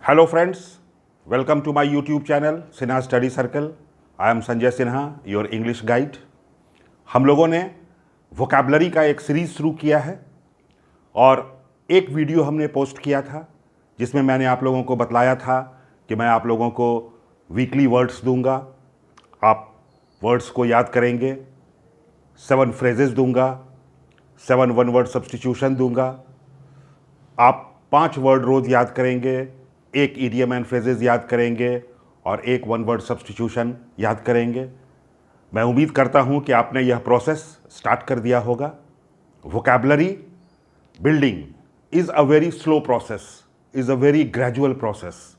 Hello friends, welcome to my YouTube channel Sinha study circle. I am Sanjay Sinha, your English guide. हम लोगों ने vocabulary का एक सीरीज़ शुरू किया है और एक वीडियो हमने पोस्ट किया था जिसमें मैंने आप लोगों को बतलाया था कि मैं आप लोगों को वीकली वर्ड्स दूंगा, आप वर्ड्स को याद करेंगे, 7 फ्रेजेस दूंगा, 7 वन वर्ड सब्स्टिट्यूशन दूंगा, आप 5 वर्ड रोज़ याद करेंगे, एक इडियम एंड फ्रेजेस याद करेंगे और एक वन वर्ड सब्स्टिट्यूशन याद करेंगे. मैं उम्मीद करता हूं कि आपने यह प्रोसेस स्टार्ट कर दिया होगा. Vocabulary building is a very slow process, is a very gradual process.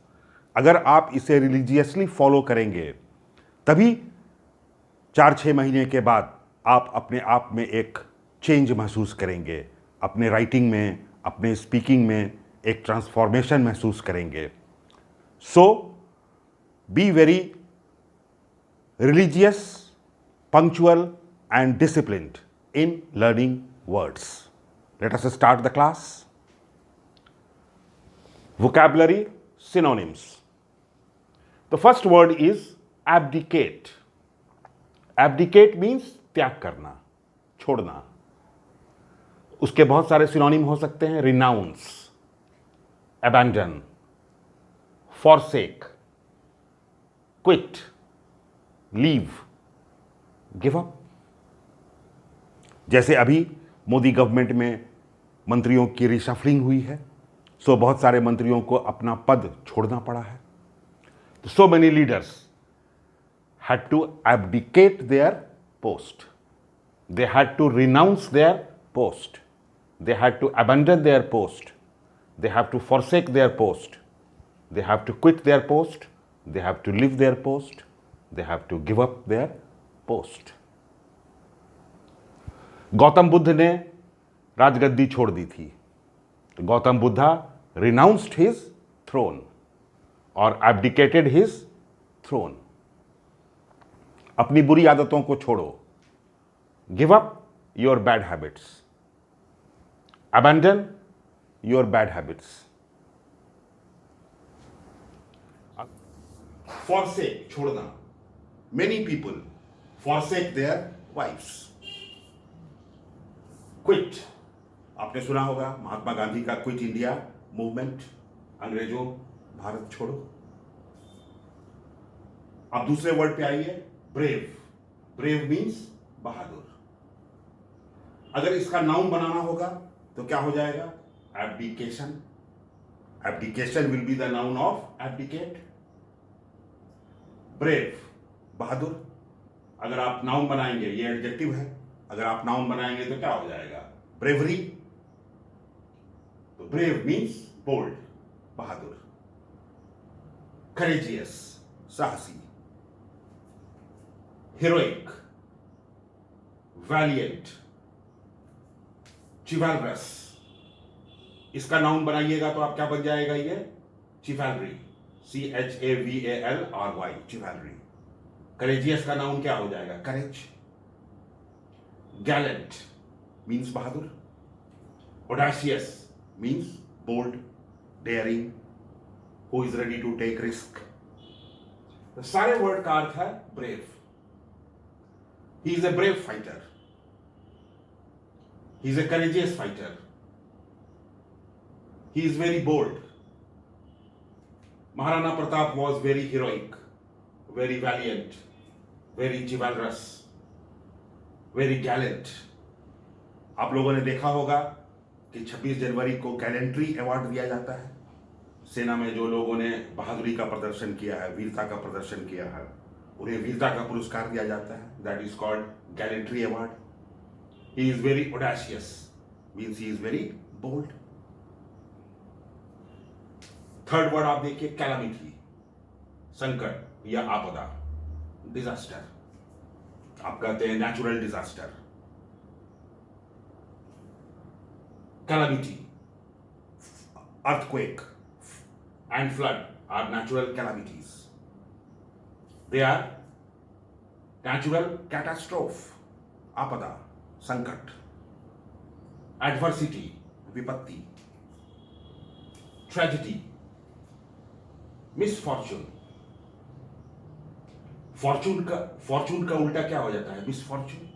अगर आप इसे रिलीजियसली फॉलो करेंगे तभी 4-6 महीने के बाद आप अपने आप में एक चेंज महसूस करेंगे, अपने राइटिंग में, अपने स्पीकिंग में एक ट्रांसफॉर्मेशन महसूस करेंगे. So be very religious, punctual and disciplined in learning words. Let us start the class. Vocabulary synonyms. The first word is abdicate. Abdicate means त्याग करना, छोड़ना. उसके बहुत सारे सिनोनिम हो सकते हैं. renounce, abandon, forsake, quit, leave, give up. जैसे अभी मोदी गवर्नमेंट में मंत्रियों की रिशफलिंग हुई है, सो बहुत सारे मंत्रियों को अपना पद छोड़ना पड़ा है. So many leaders had to abdicate their post. They had to renounce their post. They had to abandon their post. They have to forsake their post. They have to quit their post. They have to leave their post. They have to give up their post. Gautam Buddha ने राजगद्दी छोड़ दी थी. Gautam Buddha renounced his throne और abdicated his throne. अपनी बुरी आदतों को छोड़ो. Give up your bad habits. Abandon your bad habits. Forsake, छोड़ना. Many people forsake their wives. Quit. आपने सुना होगा महात्मा गांधी का क्विट इंडिया मूवमेंट, अंग्रेजों भारत छोड़ो. अब दूसरे वर्ड पे आइए, ब्रेव. ब्रेव मीन्स बहादुर. अगर इसका नाउन बनाना होगा तो क्या हो जाएगा? Abdication. Abdication will be the noun of abdicate. Brave, बहादुर. अगर आप नाउन बनाएंगे, ये एडजेक्टिव है, अगर आप नाउन बनाएंगे तो क्या हो जाएगा? ब्रेवरी. तो ब्रेव मीन्स बोल्ड, बहादुर. करेजियस, साहसी. Heroic, valiant, chivalrous. इसका नाउन बनाइएगा तो आप क्या बन जाएगा? ये चिवलरी. CHAVALRY, chivalry. करेजियस का नाउन क्या हो जाएगा? करेज. गैलेंट मीन्स बहादुर. Audacious means bold, daring, who is ready to take risk. तो सारे वर्ड का अर्थ है brave. He is a brave fighter. He is a courageous fighter. He is very bold. Maharana Pratap was very heroic, very valiant, very chivalrous, very gallant. आप लोगों ने देखा होगा कि 26 जनवरी को गैलेंट्री अवार्ड दिया जाता है. सेना में जो लोगों ने बहादुरी का प्रदर्शन किया है, वीरता का प्रदर्शन किया है, उन्हें वीरता का पुरस्कार दिया जाता है. That is called gallantry award. He is very audacious, means he is very bold. Third word आप देखिए, कैलामिटी. संकट या आपदा, डिजास्टर. आप कहते हैं natural disaster. Calamity, earthquake, and flood are natural calamities. They are natural catastrophe, आपदा, संकट. Adversity, विपत्ति. Tragedy, मिसफॉर्चून, फॉर्चून का उल्टा क्या हो जाता है? मिसफॉर्चून।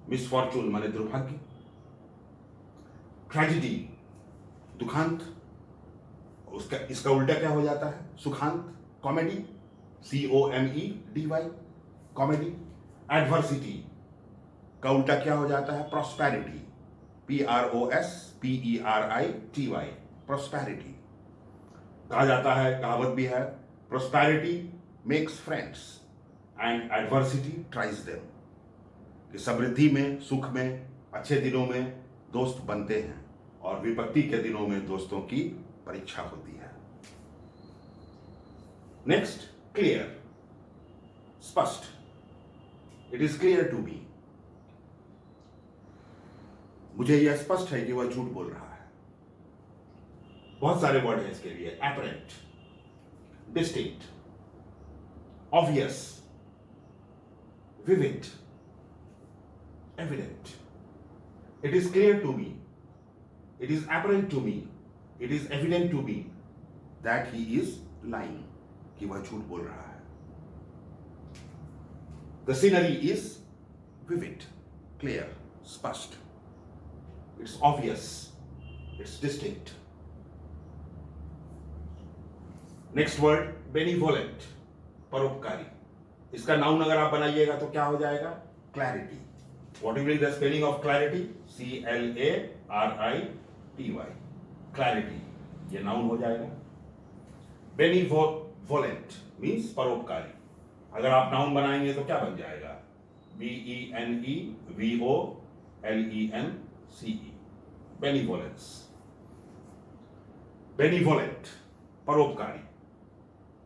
मिसफॉर्चून माने दुर्भाग्य। ट्रेजेडी, दुखांत, इसका उल्टा क्या हो जाता है? सुखांत। Comedy, COMEDY, comedy. एडवर्सिटी का उल्टा क्या हो जाता है? Prosperity, PROSPERITY, prosperity. कहा जाता है, कहावत भी है, prosperity makes friends and adversity tries them, कि समृद्धि में, सुख में, अच्छे दिनों में दोस्त बनते हैं और विपत्ति के दिनों में दोस्तों की परीक्षा होती है। नेक्स्ट, क्लियर, स्पष्ट। It is clear to me, मुझे यह स्पष्ट है कि वह झूठ बोल रहा है। बहुत सारे वर्ड है इसके लिए। Apparent, distinct, obvious, vivid, evident. It is clear to me, it is apparent to me, it is evident to me that he is lying, कि वह झूठ बोल रहा है। The scenery is vivid, clear, स्पष्ट। It's obvious, it's distinct. Next word, benevolent, परोपकारी। इसका noun अगर आप बनाइएगा तो क्या हो जाएगा? Clarity. What will be the spelling of clarity? CLARITY, clarity, ये नाउन हो जाएगा। बेनिवोलेंट मीन्स परोपकारी। अगर आप नाउन बनाएंगे तो क्या बन जाएगा? BENEVOLENCE, बेनिवोलेंस। बेनिवोलेंट, परोपकारी।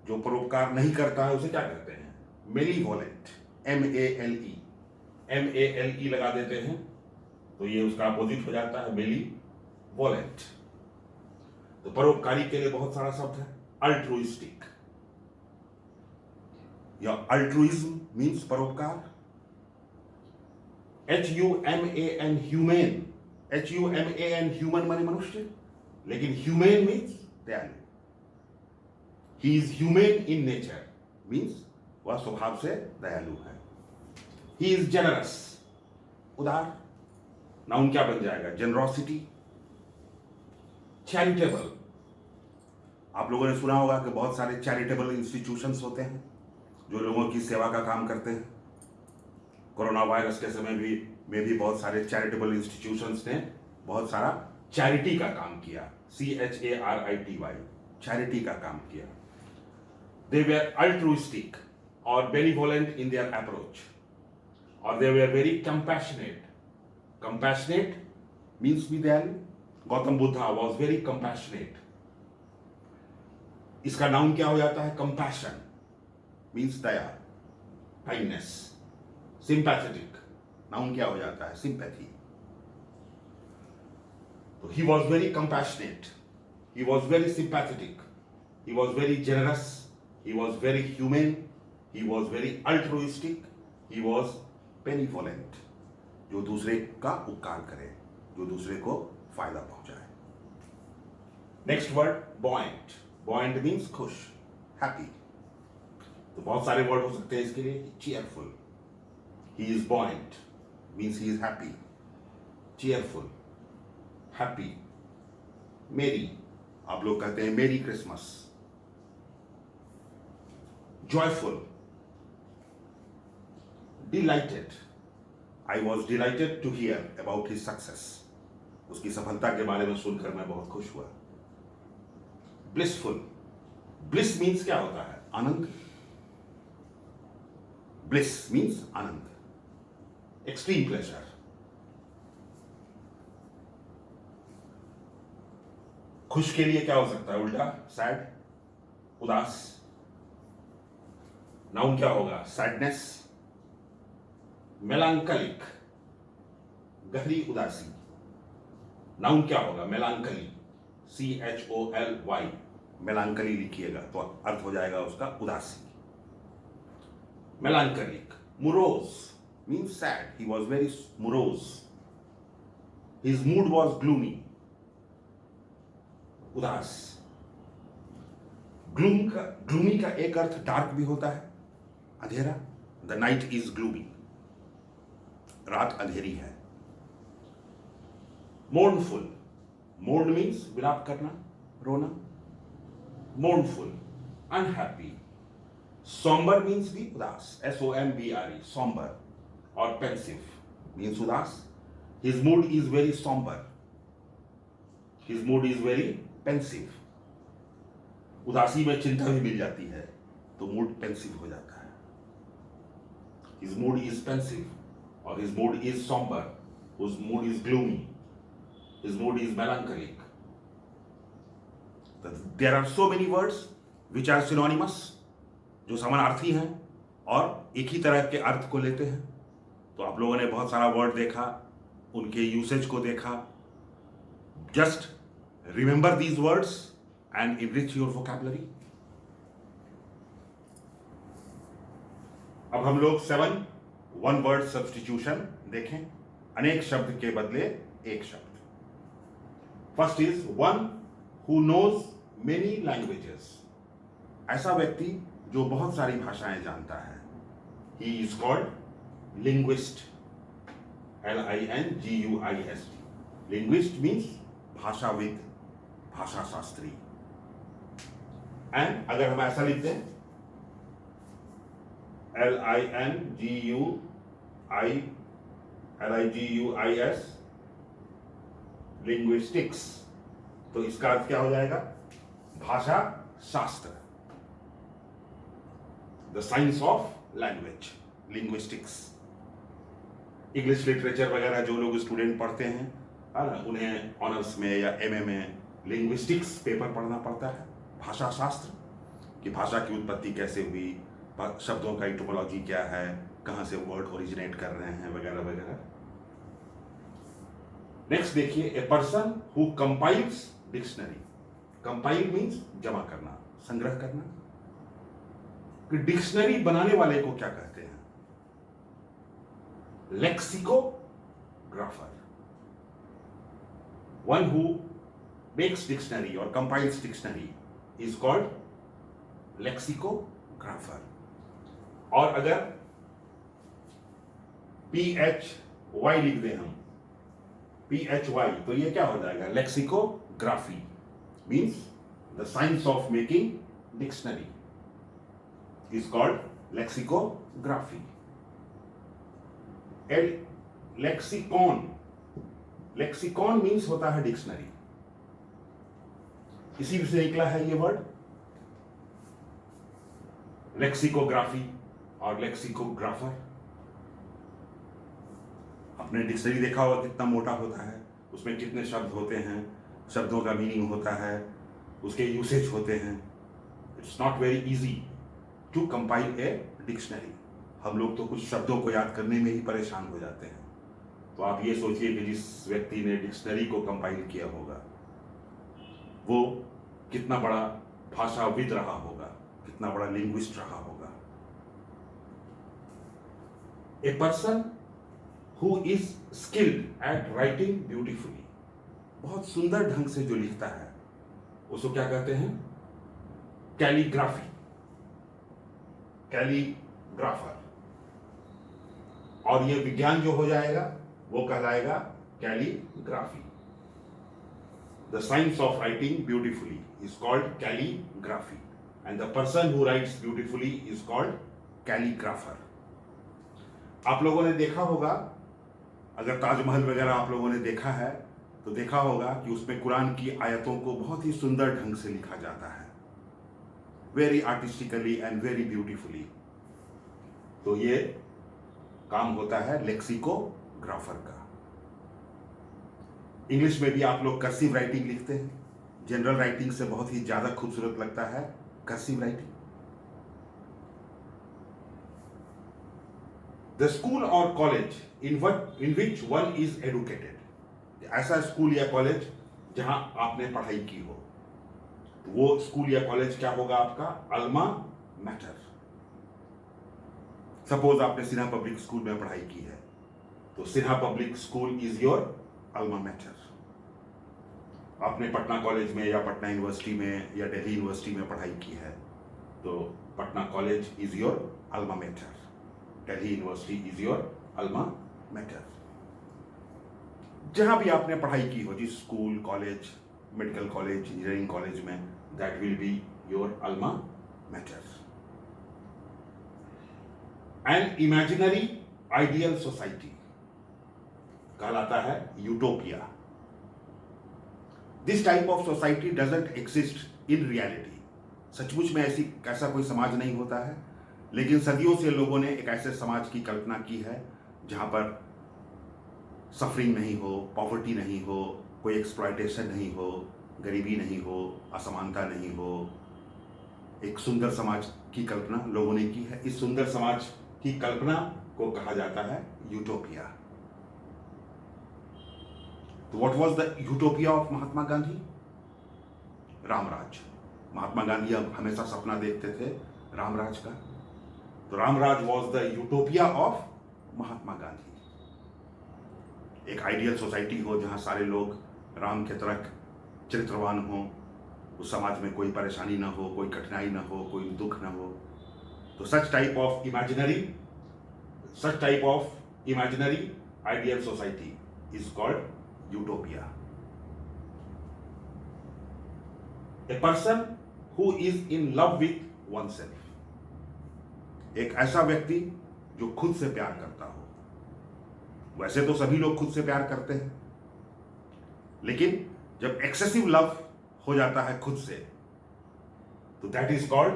जो परोपकार नहीं करता है उसे क्या कहते हैं? मेलीवोलेंट, MALE लगा देते हैं तो ये उसका अपोजिट हो जाता है, मेलीवोलेंट। तो परोपकारी के लिए बहुत सारा शब्द है। अल्ट्रुइस्टिक, या अल्ट्रुइज्म मीन्स परोपकार। HUMAN, ह्यूमन, HUMAN, ह्यूमन माने मनुष्य, लेकिन ह्यूमन मीन्स दयालु। He is human in nature means वह स्वभाव से दयालु है। ही इज जेनरस, उदार। नाउन क्या बन जाएगा? जेनरोसिटी। चैरिटेबल, आप लोगों ने सुना होगा कि बहुत सारे चैरिटेबल इंस्टीट्यूशंस होते हैं जो लोगों की सेवा का काम करते हैं। कोरोना वायरस के समय में भी बहुत सारे चैरिटेबल इंस्टीट्यूशंस ने बहुत सारा चैरिटी का काम किया, CHARITY, चैरिटी का काम किया। दे वेर अल्ट्रुइस्टिक और बेनिवोलेंट इन देयर अप्रोच, और they were very compassionate. Compassionate means भी दयालु। Gautam Buddha was very compassionate. इसका नाउन क्या हो जाता है? कंपैशन मीन्स दया, काइंडनेस। सिंपैथेटिक, नाउन क्या हो जाता है? सिंपैथी। तो ही was very compassionate, he was very sympathetic, he was very generous, he was very human, he was very altruistic, he was benevolent, जो दूसरे का उपकार करे, जो दूसरे को फायदा पहुंचाए। Next word, buoyant. Buoyant means खुश, हैप्पी। तो बहुत सारे वर्ड हो सकते हैं इसके लिए। Cheerful, he is buoyant means he is happy, cheerful, happy. Merry, आप लोग कहते हैं merry Christmas. Joyful, delighted, I was delighted to hear about his success, उसकी सफलता के बारे में सुनकर मैं बहुत खुश हुआ। ब्लिसफुल, ब्लिस मीन्स क्या होता है? आनंद। ब्लिस मीन्स आनंद, एक्सट्रीम प्लेजर। खुश के लिए क्या हो सकता है उल्टा? सैड, उदास। नाउन क्या होगा? सैडनेस। मेलांकलिक, गहरी उदासी। नाउन क्या होगा? मेलांकली, CHOLY, मेलांकली लिखिएगा तो अर्थ हो जाएगा उसका उदासी। Melancholic. Morose means sad, he was very morose, his mood was gloomy, उदास। ग्लूमी का एक अर्थ डार्क भी होता है, अंधेरा। द नाइट इज ग्लूमी, रात अंधेरी है। मोर्नफुल, मोर्न मीन्स विलाप करना, रोना। Mournful, unhappy. सॉम्बर मीन्स भी उदास, SOMBRE, सॉम्बर। और पेंसिव मीन्स उदास। His mood is very sombre, his mood is very pensive. उदासी में चिंता भी मिल जाती है तो मूड पेंसिव हो जाता है। हिज मूड इज पेंसिव और his mood is sombre, his mood is gloomy, his mood is melancholic. There are so many words which are synonymous, जो समानार्थी हैं और एक ही तरह के अर्थ को लेते हैं। तो आप लोगों ने बहुत सारा वर्ड देखा, उनके यूसेज को देखा। Just remember these words and enrich your vocabulary. अब हम लोग 7 वन वर्ड सब्स्टिट्यूशन देखें, अनेक शब्द के बदले एक शब्द। First is one who knows many languages, ऐसा व्यक्ति जो बहुत सारी भाषाएं जानता है। He is called linguist, LINGUIST। Linguist means भाषाविद, भाषा शास्त्री। एंड अगर हम ऐसा लिखते हैं LINGUIS, लिंग्विस्टिक्स, तो इसका अर्थ क्या हो जाएगा? भाषा शास्त्र, the science of language, linguistics. English literature वगैरह जो लोग स्टूडेंट पढ़ते हैं, उन्हें ऑनर्स में या MA में लिंग्विस्टिक्स पेपर पढ़ना पड़ता है, भाषा शास्त्र, कि भाषा की उत्पत्ति कैसे हुई, शब्दों का इटोमोलॉजी क्या है, कहां से वर्ड ओरिजिनेट कर रहे हैं, वगैरह वगैरह। नेक्स्ट देखिए, a person who compiles dictionary. Compile means जमा करना, संग्रह करना। कि डिक्शनरी बनाने वाले को क्या कहते हैं? Lexicographer. One who makes dictionary और compiles dictionary is called lexicographer. और अगर PHY लिख दें हम, PHY, तो ये क्या हो जाएगा? Lexicography means the science of making dictionary is called lexicography. Lexicon, lexicon means होता है डिक्शनरी, इसी से निकला है ये वर्ड लेक्सिकोग्राफी और लेक्सिकोग्राफर। आपने डिक्शनरी देखा होगा कितना मोटा होता है, उसमें कितने शब्द होते हैं, शब्दों का मीनिंग होता है, उसके यूसेज होते हैं। It's not very easy to compile a dictionary. हम लोग तो कुछ शब्दों को याद करने में ही परेशान हो जाते हैं। तो आप ये सोचिए कि जिस व्यक्ति ने डिक्शनरी को कंपाइल किया होगा वो कितना बड़ा भाषाविद रहा होगा, कितना बड़ा लिंग्विस्ट रहा होगा। A person who is skilled at writing beautifully, बहुत सुंदर ढंग से जो लिखता है उसको क्या कहते हैं? Calligraphy, calligrapher. और ये विज्ञान जो हो जाएगा वो कहलाएगा calligraphy. The science of writing beautifully is called calligraphy and the person who rights beautifully is called calligrapher. आप लोगों ने देखा होगा, अगर ताजमहल वगैरह आप लोगों ने देखा है तो देखा होगा कि उसमें कुरान की आयतों को बहुत ही सुंदर ढंग से लिखा जाता है, very artistically and very beautifully. तो ये काम होता है लेक्सिकोग्राफर का। इंग्लिश में भी आप लोग कर्सिव राइटिंग लिखते हैं, जनरल राइटिंग से बहुत ही ज्यादा खूबसूरत लगता है कर्सिव राइटिंग। द स्कूल और college in which one is educated, ऐसा स्कूल या कॉलेज जहां आपने पढ़ाई की हो, तो वो स्कूल या कॉलेज क्या होगा आपका? Alma mater. सपोज आपने सिन्हा पब्लिक स्कूल में पढ़ाई की है तो Sinha public school is your alma matter. आपने पटना कॉलेज में या पटना यूनिवर्सिटी में या दिल्ली यूनिवर्सिटी में पढ़ाई की है तो Patna College is your alma mater, Delhi University is your alma mater. जहां भी आपने पढ़ाई की हो, जिस school, college, medical college, engineering college में, that will be your alma mater. An imaginary ideal society कहलाता है utopia. This type of society doesn't exist in reality. सचमुच में ऐसा कोई समाज नहीं होता है, लेकिन सदियों से लोगों ने एक ऐसे समाज की कल्पना की है जहां पर सफरिंग नहीं हो, पॉवर्टी नहीं हो, कोई एक्सप्लॉयटेशन नहीं हो, गरीबी नहीं हो, असमानता नहीं हो। एक सुंदर समाज की कल्पना लोगों ने की है। इस सुंदर समाज की कल्पना को कहा जाता है यूटोपिया। तो what was the utopia of Mahatma Gandhi? Ramraj. Mahatma Gandhi अब हमेशा सपना देखते थे रामराज का। तो Ramraj was the utopia of Mahatma Gandhi. एक आइडियल सोसाइटी हो जहां सारे लोग राम के तरह चरित्रवान हो, उस समाज में कोई परेशानी ना हो, कोई कठिनाई ना हो, कोई दुख ना हो। तो such type of imaginary ideal society is called utopia. A person who is in love with oneself. एक ऐसा व्यक्ति जो खुद से प्यार करता हो। वैसे तो सभी लोग खुद से प्यार करते हैं, लेकिन जब एक्सेसिव लव हो जाता है खुद से, तो that is called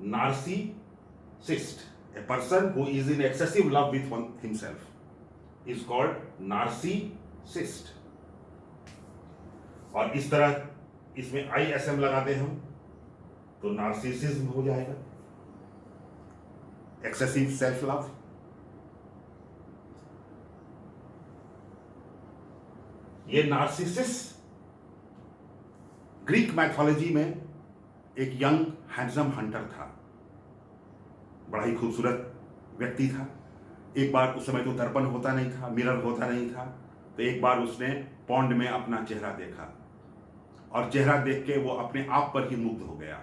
narcissist. A person who is in excessive love with himself is called narcissist. और इस तरह इसमें ISM लगा दे हम तो नार्सिसिज्म हो जाएगा, एक्सेसिव सेल्फ लव। ये नार्सिसिस ग्रीक मैथोलॉजी में एक यंग हैंडसम हंटर था, बड़ा ही खूबसूरत व्यक्ति था। एक बार, उस समय तो दर्पण होता नहीं था, मिरर होता नहीं था, तो एक बार उसने पॉन्ड में अपना चेहरा देखा और चेहरा देख के वो अपने आप पर ही मुग्ध हो गया।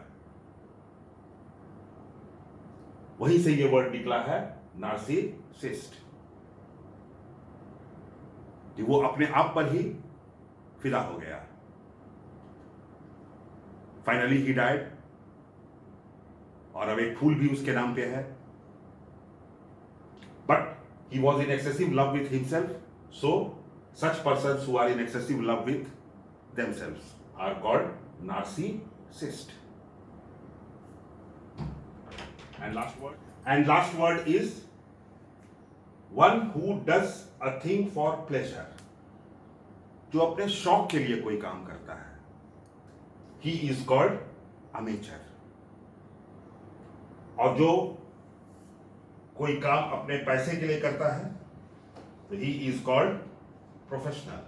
वहीं से ये वर्ड निकला है नार्सिसिस्ट, कि वो अपने आप पर ही फिदा हो गया। फाइनली ही डाइड, और अब एक फूल भी उसके नाम पे है। But he was in excessive love with himself, so such persons who are in excessive love with themselves are called narcissist. And last word is one who does a thing for pleasure, जो अपने शौक के लिए कोई काम करता है। He is called amateur. और जो कोई काम अपने पैसे के लिए करता है तो ही इज कॉल्ड प्रोफेशनल।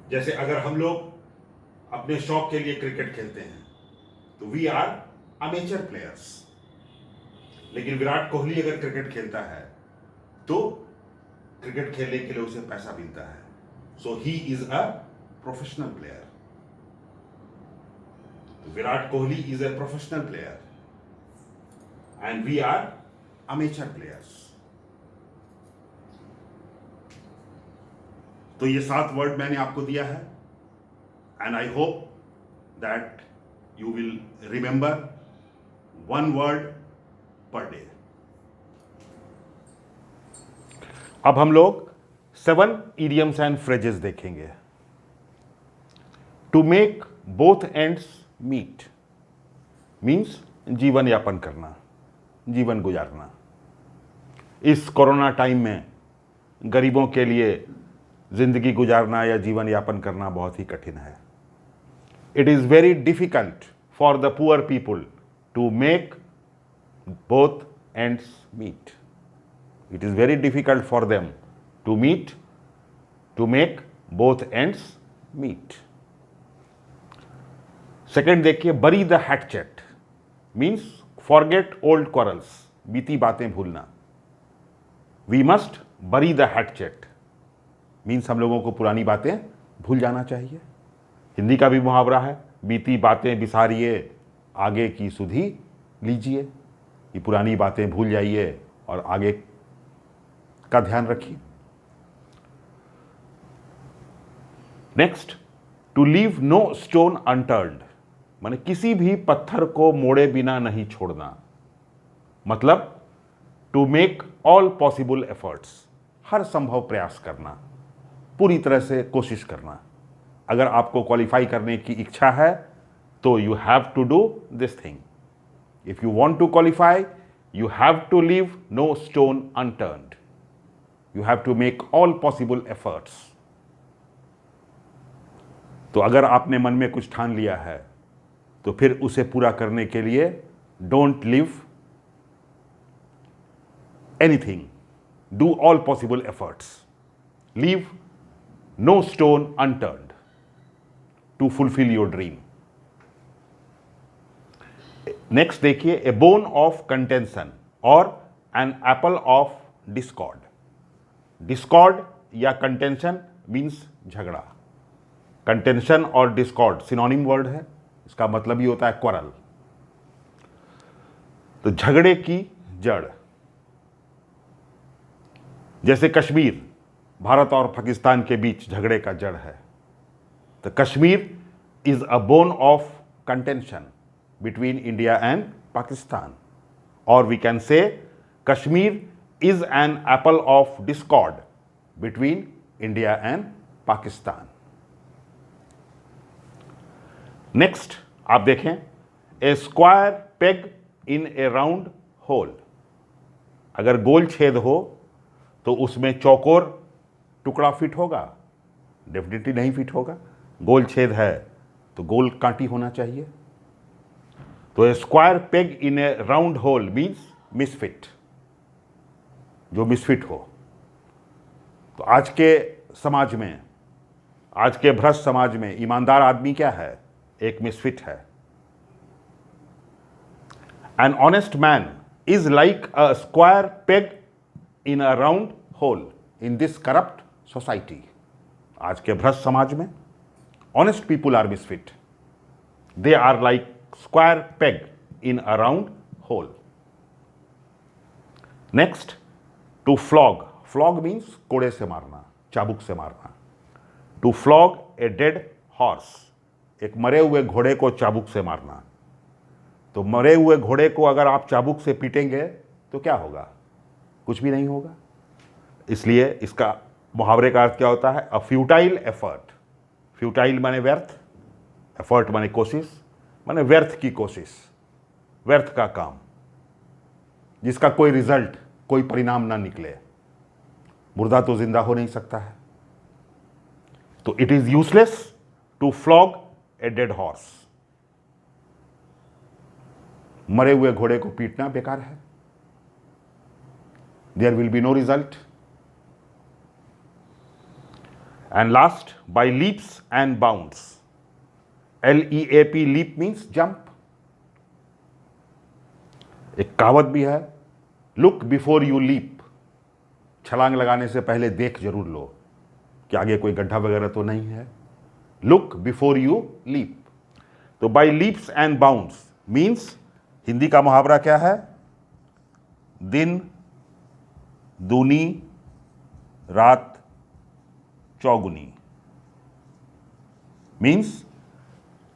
जैसे अगर हम लोग अपने शौक के लिए क्रिकेट खेलते हैं तो वी आर अमेचर प्लेयर्स, लेकिन विराट कोहली अगर क्रिकेट खेलता है तो क्रिकेट खेलने के लिए उसे पैसा मिलता है, so he is a professional player. Virat Kohli is a professional player and we are amateur players. तो ये 7 वर्ड मैंने आपको दिया है, and I hope that you will remember 1 word per day. अब हम लोग 7 idioms and phrases देखेंगे। To make both ends meet means जीवन यापन करना, जीवन गुजारना। इस कोरोना टाइम में गरीबों के लिए जिंदगी गुजारना या जीवन यापन करना बहुत ही कठिन है। It is very difficult for the poor people to make both ends meet. It is very difficult for them to make both ends meet. Second देखिए, bury the hatchet means forget old quarrels, बीती बातें भूलना। We must bury the hatchet means हम लोगों को पुरानी बातें भूल जाना चाहिए। हिंदी का भी मुहावरा है, बीती बातें बिसारिए, आगे की सुधि लीजिए। ये पुरानी बातें भूल जाइए और आगे का ध्यान रखिए। Next, to leave no stone unturned, माने किसी भी पत्थर को मोड़े बिना नहीं छोड़ना। मतलब to make all possible efforts, हर संभव प्रयास करना, पूरी तरह से कोशिश करना। अगर आपको क्वालिफाई करने की इच्छा है तो you have to do this thing. If you want to qualify, you have to leave no stone unturned, you have to make all possible efforts. तो अगर आपने मन में कुछ ठान लिया है तो फिर उसे पूरा करने के लिए don't leave anything, do all possible efforts, leave no stone unturned to fulfill your dream. Next देखिए, a bone of contention और an apple of discord. Discord या contention means झगड़ा। contention और discord सिनोनिम वर्ड है, इसका मतलब ही होता है क्वारल। तो झगड़े की जड़, जैसे कश्मीर भारत और पाकिस्तान के बीच झगड़े का जड़ है, तो Kashmir is a bone of contention between India and Pakistan, और we can say Kashmir is an apple of discord between India and Pakistan. Next आप देखें, a square peg in a round hole, अगर गोल छेद हो तो उसमें चौकोर टुकड़ा फिट होगा? डेफिनेटली नहीं फिट होगा। गोल छेद है तो गोल कांटी होना चाहिए। तो a square peg in a round hole means misfit, जो मिसफिट हो। तो आज के समाज में, आज के भ्रष्ट समाज में ईमानदार आदमी क्या है? एक मिसफिट है। An honest man is like a square peg in a round hole in this corrupt society. आज के भ्रष्ट समाज में honest people are misfit, they are like square peg in a round hole. Next, to flog, flog means कोड़े से मारना, चाबुक से मारना। To flog a dead horse, एक मरे हुए घोड़े को चाबुक से मारना। तो मरे हुए घोड़े को अगर आप चाबुक से पीटेंगे तो क्या होगा? कुछ भी नहीं होगा। इसलिए इसका मुहावरे का अर्थ क्या होता है? अ फ्यूटाइल एफर्ट। फ्यूटाइल माने व्यर्थ, एफर्ट माने कोशिश, माने व्यर्थ की कोशिश, व्यर्थ का काम, जिसका कोई रिजल्ट, कोई परिणाम ना निकले। मुर्दा तो जिंदा हो नहीं सकता है। तो it is useless to flog a dead horse. मरे हुए घोड़े को पीटना बेकार है। There will be no result. And last, by leaps and bounds. LEAP, leap means jump. एक कहावत भी है, लुक बिफोर यू लीप, छलांग लगाने से पहले देख जरूर लो कि आगे कोई गड्ढा वगैरह तो नहीं है। Look before you leap. तो by leaps and bounds means, Hindi का मुहावरा क्या है? दिन दूनी रात चौगुनी, means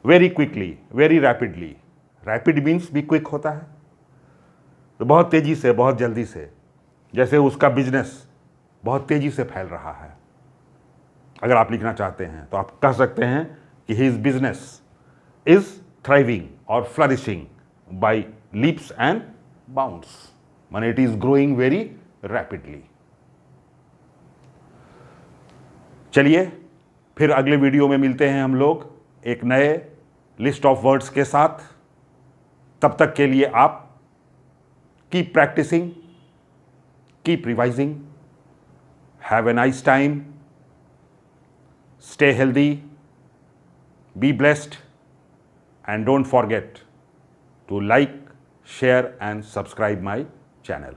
very quickly, very rapidly. Rapid means भी क्विक होता है, तो बहुत तेजी से, बहुत जल्दी से, जैसे उसका बिजनेस बहुत तेजी से फैल रहा है। अगर आप लिखना चाहते हैं तो आप कह सकते हैं कि हिज बिजनेस इज थ्राइविंग और flourishing by leaps and bounds, माने it is growing very rapidly. चलिए फिर अगले वीडियो में मिलते हैं हम लोग एक नए लिस्ट ऑफ वर्ड्स के साथ। तब तक के लिए आप keep practising, keep revising, have a nice time, stay healthy, be blessed, and don't forget to like, share and subscribe my channel.